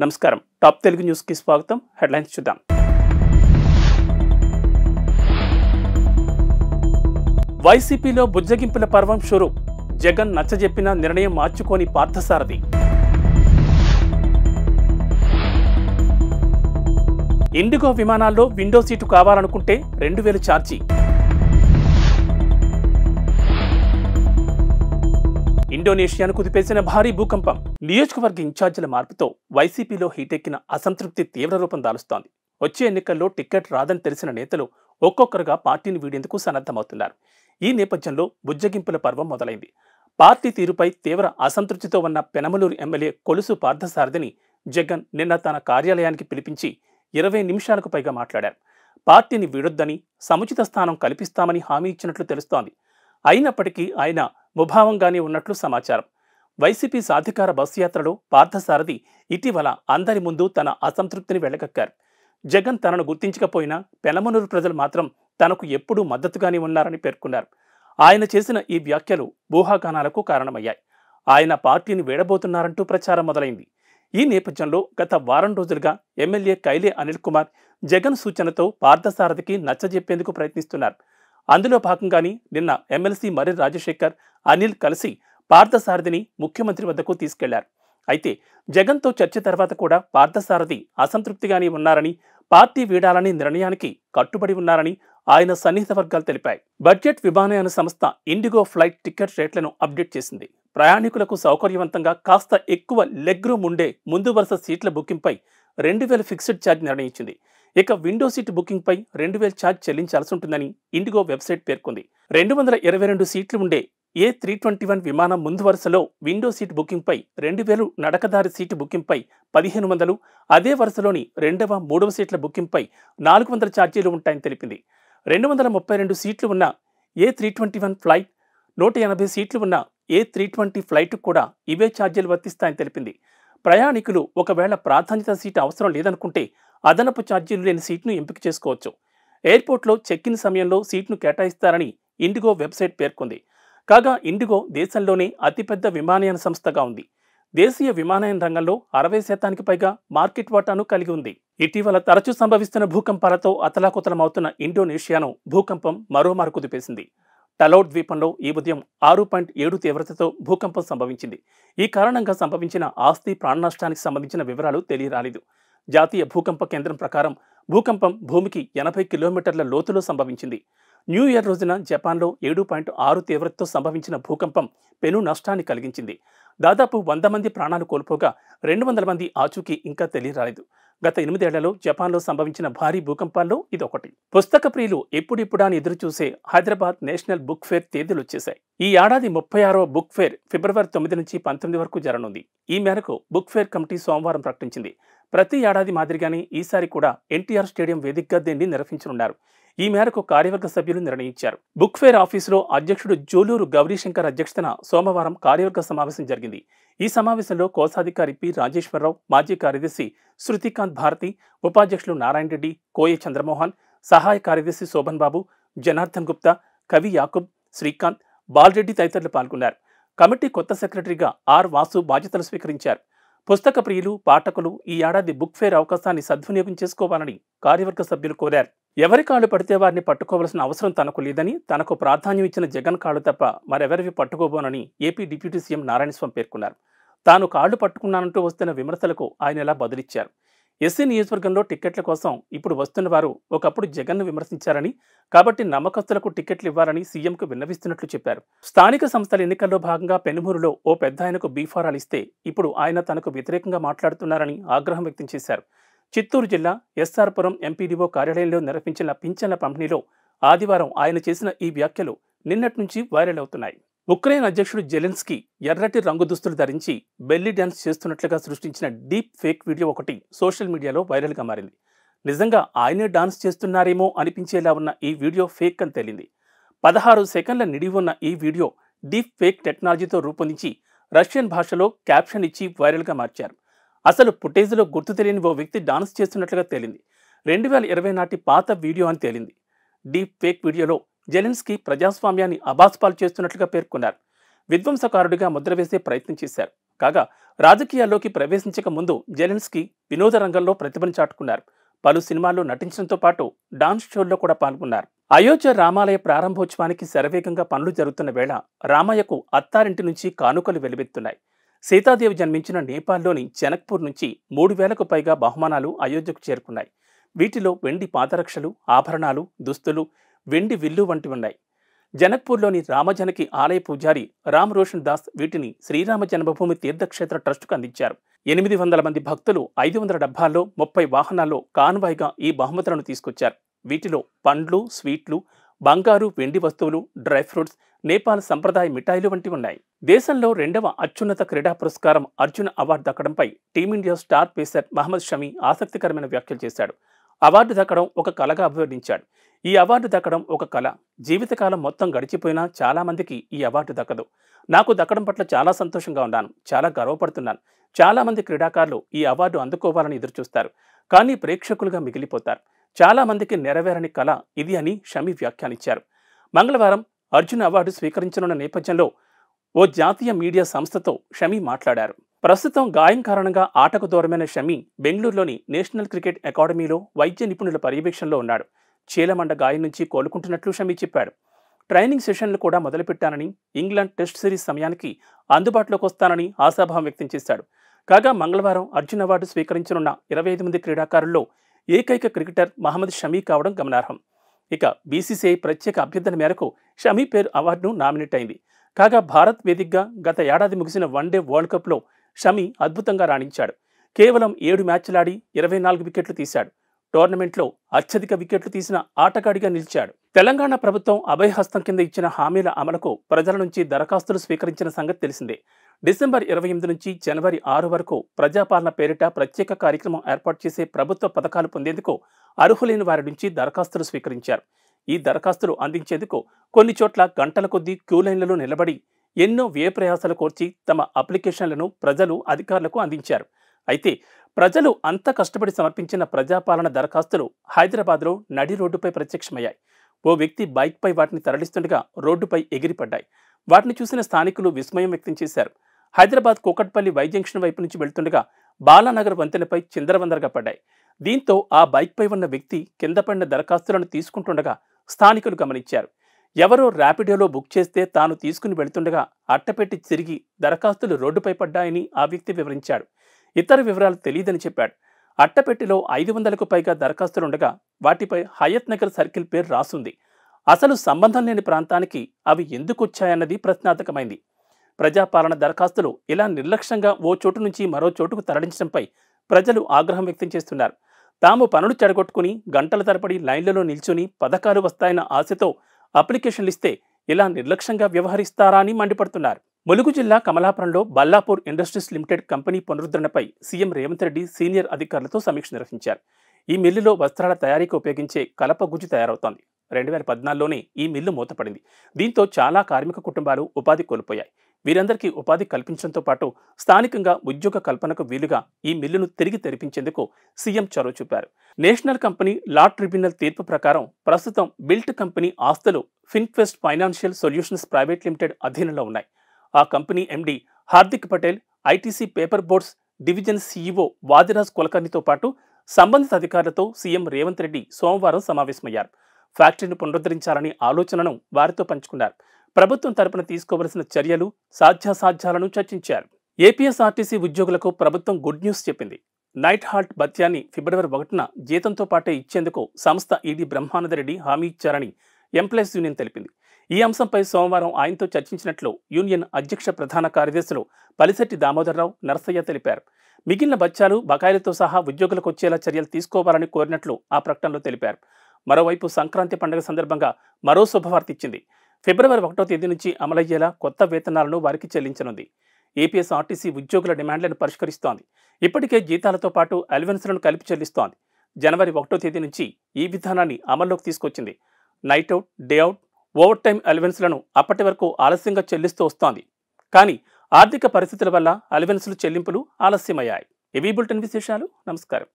నమస్కారం. Top Telugu news కి స్వాగతం. హెడ్లైన్స్ చూద్దాం. వైసీపీలో బుజ్జగింపుల పర్వం షురు. జగన్ నచ్చజెప్పిన నిర్ణయం మార్చుకోని పార్థసారథి. ఇండిగో విమానాల్లో విండో సీటు కావాలనుకుంటే 2000 ఛార్జీ. ఇండోనేషియాను కుదిపేసిన భారీ భూకంపం. నియోజకవర్గ ఇన్ఛార్జీల మార్పుతో వైసీపీలో హీటెక్కిన అసంతృప్తి తీవ్ర రూపం దాలుస్తోంది. వచ్చే ఎన్నికల్లో టికెట్ రాదని తెలిసిన నేతలు ఒక్కొక్కరుగా పార్టీని వీడేందుకు సన్నద్ధమవుతున్నారు. ఈ నేపథ్యంలో బుజ్జగింపుల పర్వం మొదలైంది. పార్టీ తీరుపై తీవ్ర అసంతృప్తితో ఉన్న పెనమలూరు ఎమ్మెల్యే కొలుసు పార్థసారథిని జగన్ నిన్న తన కార్యాలయానికి పిలిపించి 20 నిమిషాలకు పైగా మాట్లాడారు. పార్టీని వీడొద్దని, సముచిత స్థానం కల్పిస్తామని హామీ ఇచ్చినట్లు తెలుస్తోంది. అయినప్పటికీ ఆయన ముభావంగానే ఉన్నట్లు సమాచారం. వైసీపీ సాధికార బస్సు యాత్రలో పార్థసారథి ఇటీవల అందరి ముందు తన అసంతృప్తిని వెళ్లగక్కారు. జగన్ తనను గుర్తించకపోయినా పెనమలూరు ప్రజలు మాత్రం తనకు ఎప్పుడూ మద్దతుగానే ఉన్నారని పేర్కొన్నారు. ఆయన చేసిన ఈ వ్యాఖ్యలు ఊహాగానాలకు కారణమయ్యాయి. ఆయన పార్టీని వీడబోతున్నారంటూ ప్రచారం మొదలైంది. ఈ నేపథ్యంలో గత వారం రోజులుగా ఎమ్మెల్యే కైలే అనిల్ కుమార్ జగన్ సూచనతో పార్థసారథికి నచ్చజెప్పేందుకు ప్రయత్నిస్తున్నారు. అందులో భాగంగానే నిన్న ఎమ్మెల్సీ మర్రి రాజశేఖర్, అనిల్ కలిసి పార్థసారథిని ముఖ్యమంత్రి వద్దకు తీసుకెళ్లారు. అయితే జగన్తో చర్చ తర్వాత కూడా పార్థసారథి అసంతృప్తిగానే ఉన్నారని, పార్టీ వీడాలని నిర్ణయానికి కట్టుబడి ఉన్నారని ఆయన సన్నిహిత వర్గాలు తెలిపాయి. బడ్జెట్ విమానయాన సంస్థ ఇండిగో ఫ్లైట్ టికెట్ రేట్లను అప్డేట్ చేసింది. ప్రయాణికులకు సౌకర్యవంతంగా కాస్త ఎక్కువ లెగ్ రూమ్ ఉండే ముందు వరుస సీట్ల బుకింగ్పై 2000 ఫిక్స్డ్ ఛార్జ్ నిర్ణయించింది. ఇక విండో సీట్ బుకింగ్ పై 2000 ఛార్జ్ చెల్లించాల్సి ఉంటుందని ఇండిగో వెబ్సైట్ పేర్కొంది. 222 సీట్లు ఉండే A321 విమానం ముందు వరుసలో విండో సీట్ బుకింగ్ పై 2000, నడకదారి సీటు బుకింగ్ పై 1500, అదే వరుసలోని 2వ, 3వ సీట్ల బుకింగ్ పై 400 ఛార్జీలు ఉంటాయని తెలిపింది. 232 సీట్లు ఉన్న A321 ఫ్లైట్, 180 సీట్లు ఉన్న A320 ఫ్లైట్ కూడా ఇవే ఛార్జీలు వర్తిస్తాయని తెలిపింది. ప్రయాణికులు ఒకవేళ ప్రాధాన్యత సీటు అవసరం లేదనుకుంటే అదనపు ఛార్జీలు లేని సీట్ను ఎంపిక చేసుకోవచ్చు. ఎయిర్పోర్ట్లో చెక్ ఇన్ సమయంలో సీట్ను కేటాయిస్తారని ఇండిగో వెబ్సైట్ పేర్కొంది. కాగా ఇండిగో దేశంలోనే అతిపెద్ద విమానయాన సంస్థగా ఉంది. దేశీయ విమానయాన రంగంలో 60% పైగా మార్కెట్ వాటాను కలిగి ఉంది. ఇటీవల తరచూ సంభవిస్తున్న భూకంపాలతో అతలాకుతలమవుతున్న ఇండోనేషియాను భూకంపం మరోమారు కుదిపేసింది. టలౌట్ ద్వీపంలో ఈ ఉదయం 6.7 తీవ్రతతో భూకంపం సంభవించింది. ఈ కారణంగా సంభవించిన ఆస్తి ప్రాణ నష్టానికి సంబంధించిన వివరాలు తెలియరాలేదు. జాతీయ భూకంప కేంద్రం ప్రకారం భూకంపం భూమికి 80 కిలోమీటర్ల లోతులో సంభవించింది. న్యూ ఇయర్ రోజున జపాన్లో 7.6 తీవ్రతతో సంభవించిన భూకంపం పెను నష్టాన్ని కలిగించింది. దాదాపు 100 మంది ప్రాణాలు కోల్పోగా 200 మంది ఆచూకీ ఇంకా తెలియరాలేదు. గత 8 ఏళ్లలో జపాన్లో సంభవించిన భారీ భూకంపాల్లో ఇదొకటి. పుస్తక ప్రియులు ఎప్పుడిప్పుడా అని ఎదురుచూసే హైదరాబాద్ నేషనల్ బుక్ ఫేర్ తేదీలు వచ్చేశాయి. ఈ ఏడాది 36వ బుక్ ఫేర్ ఫిబ్రవరి 9 నుంచి 19 వరకు జరగనుంది. ఈ మేరకు బుక్ ఫేర్ కమిటీ సోమవారం ప్రకటించింది. ప్రతి ఏడాది మాదిరిగానే ఈసారి కూడా ఎన్టీఆర్ స్టేడియం వేదికగా దీన్ని నిర్వహించనున్నారు. ఈ మేరకు కార్యవర్గ సభ్యులు నిర్ణయించారు. బుక్ ఫేర్ ఆఫీసులో అధ్యక్షుడు జూలూరు గౌరీశంకర్ అధ్యక్షతన సోమవారం కార్యవర్గ సమావేశం జరిగింది. ఈ సమావేశంలో కోశాధికారి పి రాజేశ్వరరావు, మాజీ కార్యదర్శి శృతికాంత్ భారతి, ఉపాధ్యక్షులు నారాయణ రెడ్డి, కోయ చంద్రమోహన్, సహాయ కార్యదర్శి శోభన్ బాబు, జనార్దన్ గుప్తా, కవి యాకూబ్, శ్రీకాంత్, బాలరెడ్డి తదితరులు పాల్గొన్నారు. కమిటీ కొత్త సెక్రటరీగా ఆర్ వాసు బాధ్యతలు స్వీకరించారు. పుస్తక ప్రియులు, పాఠకులు ఈ ఏడాది బుక్ ఫేర్ అవకాశాన్ని సద్వినియోగం చేసుకోవాలని కార్యవర్గ సభ్యులు కోరారు. ఎవరి కాళ్ళు పడితే వారిని పట్టుకోవాల్సిన అవసరం తనకు లేదని, తనకు ప్రాధాన్యం ఇచ్చిన జగన్ కాళ్ళు తప్ప మరెవరివి పట్టుకోబోనని ఏపీ డిప్యూటీ సీఎం నారాయణస్వామి పేర్కొన్నారు. తాను కాళ్ళు పట్టుకున్నానంటూ వస్తున్న విమర్శలకు ఆయన ఇలా బదులిచ్చారు. ఎస్సీ నియోజకవర్గంలో టిక్కెట్ల కోసం ఇప్పుడు వస్తున్న వారు ఒకప్పుడు జగన్ను విమర్శించారని, కాబట్టి నమ్మకస్తులకు టిక్కెట్లు ఇవ్వాలని సీఎంకు విన్నవిస్తున్నట్లు చెప్పారు. స్థానిక సంస్థల ఎన్నికల్లో భాగంగా పెనుమూరులో ఓ పెద్ద ఆయనకు బీఫారాలు ఇస్తే ఇప్పుడు ఆయన తనకు వ్యతిరేకంగా మాట్లాడుతున్నారని ఆగ్రహం వ్యక్తం చేశారు. చిత్తూరు జిల్లా ఎస్ఆర్పురం ఎంపీడీఓ కార్యాలయంలో నిర్వహించిన పింఛన్ల పంపిణీలో ఆదివారం ఆయన చేసిన ఈ వ్యాఖ్యలు నిన్నటి నుంచి వైరల్ అవుతున్నాయి. ఉక్రెయిన్ అధ్యక్షుడు జెలెన్స్కీ ఎర్రటి రంగు దుస్తులు ధరించి బెల్లీ డ్యాన్స్ చేస్తున్నట్లుగా సృష్టించిన డీప్ ఫేక్ వీడియో ఒకటి సోషల్ మీడియాలో వైరల్గా మారింది. నిజంగా ఆయనే డాన్స్ చేస్తున్నారేమో అనిపించేలా ఉన్న ఈ వీడియో ఫేక్ అని తేలింది. 16 సెకండ్ల నిడివి ఉన్న ఈ వీడియో డీప్ ఫేక్ టెక్నాలజీతో రూపొందించి రష్యన్ భాషలో క్యాప్షన్ ఇచ్చి వైరల్గా మార్చారు. అసలు ఫుటేజ్లో గుర్తు తెలియని ఓ వ్యక్తి డాన్స్ చేస్తున్నట్లుగా తేలింది. 2020 నాటి పాత వీడియో అని తేలింది. డీప్ ఫేక్ వీడియోలో జెలెన్స్కీ ప్రజాస్వామ్యాన్ని అబాస్పాలు చేస్తున్నట్లుగా పేర్కొన్నారు. విధ్వంసకారుడిగా ముద్ర వేసే ప్రయత్నం చేశారు. కాగా రాజకీయాల్లోకి ప్రవేశించక ముందు జెలెన్స్కీ వినోద రంగంలో ప్రతిభను చాటుకున్నారు. పలు సినిమాల్లో నటించడంతో పాటు డాన్స్ షోల్లో కూడా పాల్గొన్నారు. అయోధ్య రామాలయ ప్రారంభోత్సవానికి శరవేగంగా పనులు జరుగుతున్న వేళ రామయ్యకు అత్తారింటి నుంచి కానుకలు వెలువెత్తున్నాయి. సీతాదేవి జన్మించిన నేపాల్లోని జనక్పూర్ నుంచి 3,000కు పైగా బహుమానాలు అయోధ్యకు చేరుకున్నాయి. వీటిలో వెండి పాదరక్షలు, ఆభరణాలు, దుస్తులు, వెండి విల్లు వంటివి ఉన్నాయి. జనక్పూర్లోని రామజనకి ఆలయ పూజారి రామ్ రోషన్ దాస్ వీటిని శ్రీరామ జన్మభూమి తీర్థక్షేత్ర ట్రస్టుకు అందించారు. 800 మంది భక్తులు 500 డబ్బాల్లో 30 వాహనాల్లో కాన్వాయ్గా ఈ బహుమతులను తీసుకొచ్చారు. వీటిలో పండ్లు, స్వీట్లు, బంగారు, వెండి వస్తువులు, డ్రై ఫ్రూట్స్, నేపాల్ సంప్రదాయ మిఠాయిలు వంటివి ఉన్నాయి. దేశంలో 2వ అత్యున్నత క్రీడా పురస్కారం అర్జున అవార్డు దక్కడంపై team India star pacer Mohammed Shami ఆసక్తికరమైన వ్యాఖ్యలు చేశాడు. అవార్డు దక్కడం ఒక కళగా అభివర్ణించాడు. ఈ అవార్డు దక్కడం ఒక కళ. జీవితకాలం మొత్తం గడిచిపోయినా చాలా మందికి ఈ అవార్డు దక్కదు. నాకు దక్కడం పట్ల చాలా సంతోషంగా ఉన్నాను, చాలా గర్వపడుతున్నాను. చాలా మంది క్రీడాకారులు ఈ అవార్డు అందుకోవాలని ఎదురుచూస్తారు, కానీ ప్రేక్షకులుగా మిగిలిపోతారు. చాలా మందికి నెరవేరని కళ ఇది అని షమి వ్యాఖ్యానించారు. మంగళవారం అర్జున్ అవార్డు స్వీకరించనున్న నేపథ్యంలో ఓ జాతీయ మీడియా సంస్థతో షమి మాట్లాడారు. ప్రస్తుతం గాయం కారణంగా ఆటకు దూరమైన షమి బెంగళూరులోని నేషనల్ క్రికెట్ అకాడమీలో వైద్య నిపుణుల పర్యవేక్షణలో ఉన్నాడు. చీలమండ గాయం నుంచి కోలుకుంటున్నట్లు షమి చెప్పాడు. ట్రైనింగ్ సెషన్లు కూడా మొదలుపెట్టానని, ఇంగ్లాండ్ టెస్ట్ సిరీస్ సమయానికి అందుబాటులోకి వస్తానని ఆశాభావం వ్యక్తం చేశాడు. కాగా మంగళవారం అర్జున్ అవార్డు స్వీకరించనున్న 25 మంది క్రీడాకారుల్లో ఏకైక క్రికెటర్ మహమ్మద్ షమి కావడం గమనార్హం. ఇక బీసీసీఐ ప్రత్యేక అభ్యర్థన మేరకు షమి పేరు అవార్డును నామినేట్ అయింది. కాగా భారత్ వేదికగా గత ఏడాది ముగిసిన వన్డే వరల్డ్ కప్లో షమి అద్భుతంగా రాణించాడు. కేవలం 7 మ్యాచ్లాడి 24 వికెట్లు తీశాడు. టోర్నమెంట్లో అత్యధిక వికెట్లు తీసిన ఆటగాడిగా నిలిచాడు. తెలంగాణ ప్రభుత్వం అభయహస్తం కింద ఇచ్చిన హామీల అమలుకు ప్రజల నుంచి దరఖాస్తులు స్వీకరించిన సంగతి తెలిసిందే. డిసెంబర్ 28 నుంచి జనవరి 6 వరకు ప్రజాపాలన పేరిట ప్రత్యేక కార్యక్రమం ఏర్పాటు చేసే ప్రభుత్వ పథకాలు పొందేందుకు అర్హులైన వారి నుంచి దరఖాస్తులు స్వీకరించారు. ఈ దరఖాస్తులు అందించేందుకు కొన్ని చోట్ల గంటల కొద్దీ క్యూ లైన్లలో నిలబడి ఎన్నో వ్యయ ప్రయాసాలు కోర్చి తమ అప్లికేషన్లను ప్రజలు అధికారులకు అందించారు. అయితే ప్రజలు అంత కష్టపడి సమర్పించిన ప్రజాపాలన దరఖాస్తులు హైదరాబాద్లో నడి రోడ్డుపై ప్రత్యక్షమయ్యాయి. ఓ వ్యక్తి బైక్పై వాటిని తరలిస్తుండగా రోడ్డుపై ఎగిరిపడ్డాయి. వాటిని చూసిన స్థానికులు విస్మయం వ్యక్తం చేశారు. హైదరాబాద్ కూకట్పల్లి వై జంక్షన్ వైపు నుంచి వెళ్తుండగా బాలానగర్ వంతెనపై చిందరవందరగా పడ్డాయి. దీంతో ఆ బైక్పై ఉన్న వ్యక్తి కింద పడిన దరఖాస్తులను తీసుకుంటుండగా స్థానికులు గమనించారు. ఎవరో ర్యాపిడోలో బుక్ చేస్తే తాను తీసుకుని వెళ్తుండగా అట్టపెట్టి తిరిగి దరఖాస్తులు రోడ్డుపై పడ్డాయని ఆ వ్యక్తి వివరించాడు. ఇతర వివరాలు తెలియదని చెప్పాడు. అట్టపెట్టిలో 500కు పైగా దరఖాస్తులుండగా వాటిపై హయత్ నగర్ సర్కిల్ పేరు రాసుంది. అసలు సంబంధం లేని ప్రాంతానికి అవి ఎందుకొచ్చాయన్నది ప్రశ్నార్థకమైంది. ప్రజాపాలన దరఖాస్తులు ఇలా నిర్లక్ష్యంగా ఓ చోటు నుంచి మరో చోటుకు తరలించడంపై ప్రజలు ఆగ్రహం వ్యక్తం చేస్తున్నారు. తాము పనులు చెడగొట్టుకుని గంటల తరబడి లైన్లలో నిల్చుని పథకాలు వస్తాయన్న ఆశతో అప్లికేషన్లు ఇస్తే ఇలా నిర్లక్ష్యంగా వ్యవహరిస్తారా అని మండిపడుతున్నారు. ములుగు జిల్లా కమలాపురంలో బల్లాపూర్ ఇండస్ట్రీస్ లిమిటెడ్ కంపెనీ పునరుద్ధరణపై సీఎం రేవంత్ రెడ్డి సీనియర్ అధికారులతో సమీక్ష నిర్వహించారు. ఈ మిల్లులో వస్త్రాల తయారీకి ఉపయోగించే కలప గుజ్జు తయారవుతోంది. 2014లోనే ఈ మిల్లు మూతపడింది. దీంతో చాలా కార్మిక కుటుంబాలు ఉపాధి కోల్పోయాయి. వీరందరికీ ఉపాధి కల్పించడంతో పాటు స్థానికంగా ఉద్యోగ కల్పనకు వీలుగా ఈ మిల్లును తిరిగి తెరిపించేందుకు సీఎం చొరవ చూపారు. నేషనల్ కంపెనీ లా ట్రిబ్యునల్ తీర్పు ప్రకారం ప్రస్తుతం బిల్ట్ కంపెనీ ఆస్తులు Finquest financial solutions private limited అధీనంలో ఉన్నాయి. ఆ company MD Hardik Patel, ITC paper boards division CEO Vadiraj కులకర్ణితో పాటు సంబంధిత అధికారులతో సీఎం రేవంత్ రెడ్డి సోమవారం సమావేశమయ్యారు. ఫ్యాక్టరీని పునరుద్ధరించాలని ఆలోచనను వారితో పంచుకున్నారు. ప్రభుత్వం తరపున తీసుకోవలసిన చర్యలు, సాధ్యాసాధ్యాలను చర్చించారు. ఏపీఎస్ఆర్టీసీ ఉద్యోగులకు ప్రభుత్వం గుడ్ న్యూస్ చెప్పింది. నైట్ హాల్ట్ భత్యాన్ని ఫిబ్రవరి 1న జీతంతో పాటే ఇచ్చేందుకు సంస్థ ఈడీ బ్రహ్మానందరెడ్డి హామీ ఇచ్చారని ఎంప్లాయీస్ యూనియన్ తెలిపింది. ఈ అంశంపై సోమవారం ఆయనతో చర్చించినట్లు యూనియన్ అధ్యక్ష ప్రధాన కార్యదర్శులు పలిశెట్టి దామోదర్రావు, నరసయ్య తెలిపారు. మిగిలిన బత్యాలు, బకాయిలతో సహా ఉద్యోగులకు వచ్చేలా చర్యలు తీసుకోవాలని కోరినట్లు ఆ ప్రకటనలో తెలిపారు. మరోవైపు సంక్రాంతి పండుగ సందర్భంగా మరో శుభవార్త ఇచ్చింది. ఫిబ్రవరి 1వ తేదీ నుంచి అమలయ్యేలా కొత్త వేతనాలను వారికి చెల్లించనుంది. ఏపీఎస్ఆర్టీసీ ఉద్యోగుల డిమాండ్లను పరిష్కరిస్తోంది. ఇప్పటికే జీతాలతో పాటు అలవెన్స్లను కలిపి చెల్లిస్తోంది. జనవరి 1వ తేదీ నుంచి ఈ విధానాన్ని అమల్లోకి తీసుకొచ్చింది. Night out, day out, overtime అలవెన్స్లను అప్పటి వరకు ఆలస్యంగా చెల్లిస్తూ వస్తోంది. కానీ ఆర్థిక పరిస్థితుల వల్ల అలవెన్స్లు చెల్లింపులు ఆలస్యమయ్యాయి. ఇవి బులెటిన్ విశేషాలు. నమస్కారం.